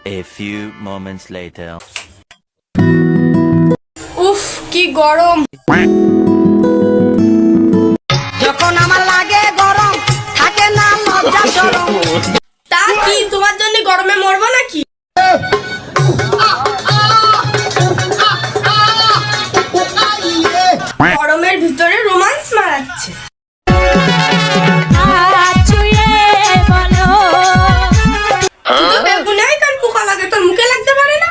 A few moments later. উফ কি গরম। যখন আমার লাগে গরম থাকে না লজ্জা শরম। তা কি তোমার জন্য গরমে মরবো নাকি? গরমের ভিতরে রোমান্স মারাচ্ছে। তো বেগুনাই কান পোকা লাগে, তোর মুখে লাগতে পারে না?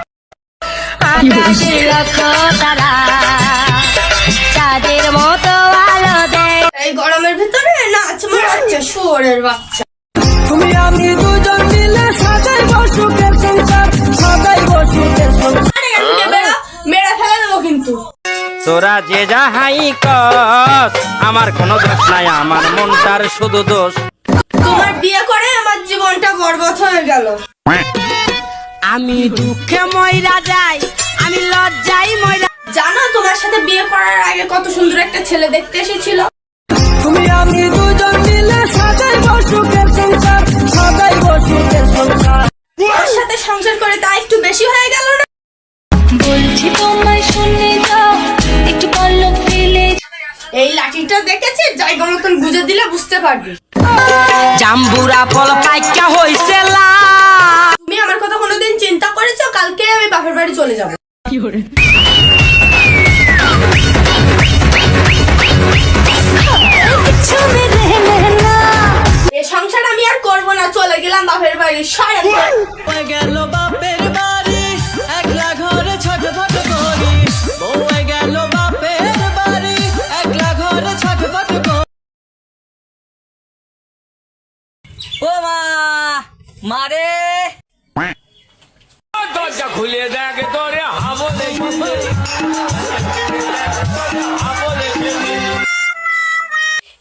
চাঁদের মতো আলো দেয়। এই গরমের ভিতরে নাচ মারাচ্ছে শুয়োরের বাচ্চা। তুমি আমি দুজন মিলে সাজাইব সুখের সংসার, সাজাইব সুখের সংসার। আরে এদিকে বেরো, মেরে ফেলে দেবো কিন্তু। তোরা যে যাহাই কস আমার কোনো দোষ নাই, আমার মনটার শুধু দোষ। তোমার বিয়ে করে আমার জীবনটা বরবাদ হয়ে গেল। আমি দুঃখে ময়রা যাই, আমি লজ্জাই ময়রা। জানো তোমার সাথে বিয়ে করার আগে কত সুন্দর একটা ছেলে দেখতে এসেছিল। তুমি আমি দুজন মিলে সাজাইব সুখের সংসার, সাজাইব সুখের সংসার। ওর সাথে সংসার করে তা একটু বেশি হয়ে গেল না? বলছি তোমায় শুনে যাও একটু পলক ফেলে। এই লাঠিটা দেখেছি, জায়গা মতন গুজে দিলে বুঝতে পারবি। জাম্বুরা ফল পাইকা হইছে লাল। তুমি আমার কথা কোনোদিন চিন্তা করেছো? কালকে আমি বাপের বাড়ি চলে যাবো। এ সংসার আমি আর করবো না, চলে গেলাম বাপের বাড়ি। গেল বাপের বাড়ি, একলা ঘরে ছটফট করি। বউ গেল বাপের বাড়ি, একলা ঘরে ছটফট করি। ও মা, মারে দরজা খুলে দেখে তোরে হাবলে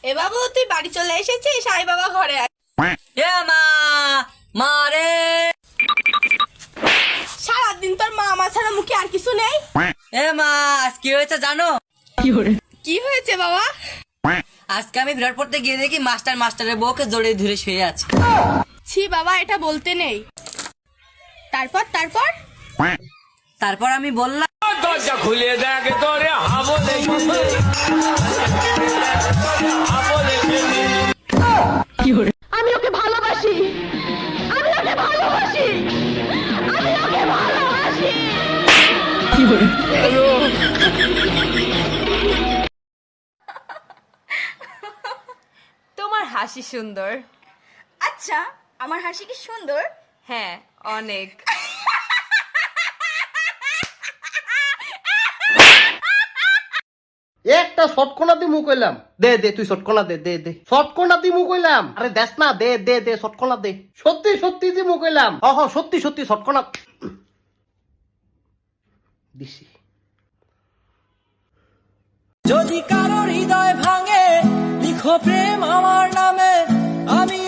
এ বাবু তুই বাড়ি চলে এসেছিস, সাই বাবা ঘরে আয়। এ মা, মারে সারাদিন তোর মা আমার ছাড়া মুখে আর কিছু নেই। এ মা, আজ কি হয়েছে জানো? কি হয়েছে বাবা? আজকে আমি বিরাট পড়তে গিয়ে দেখি মাস্টারের বউকে জড়িয়ে ধরে শুয়ে আছে। ছি বাবা, এটা বলতে নেই। তারপর তারপর তারপর আমি বললাম, দরজা খুলে দেখে তোরে হাবলে আমি ওকে ভালোবাসি, আমি ওকে ভালোবাসি, আমি ওকে ভালোবাসি। তোমার হাসি সুন্দর। আচ্ছা, আমার হাসি কি সুন্দর? হ্যাঁ, অনেক। একটা শটকোনা দি মুখ কইলাম, দে দে তুই শটকোনা দে, দে দে শটকোনা দি মুখ কইলাম। আরে দেখ না, দে দে দে শটকোনা দে। সত্যি সত্যি দি মুখ কইলাম। হ সত্যি সত্যি শটকোনা দিছি। যদি কারো হৃদয় ভাঙে লিখো প্রেম আমার নামে, আমি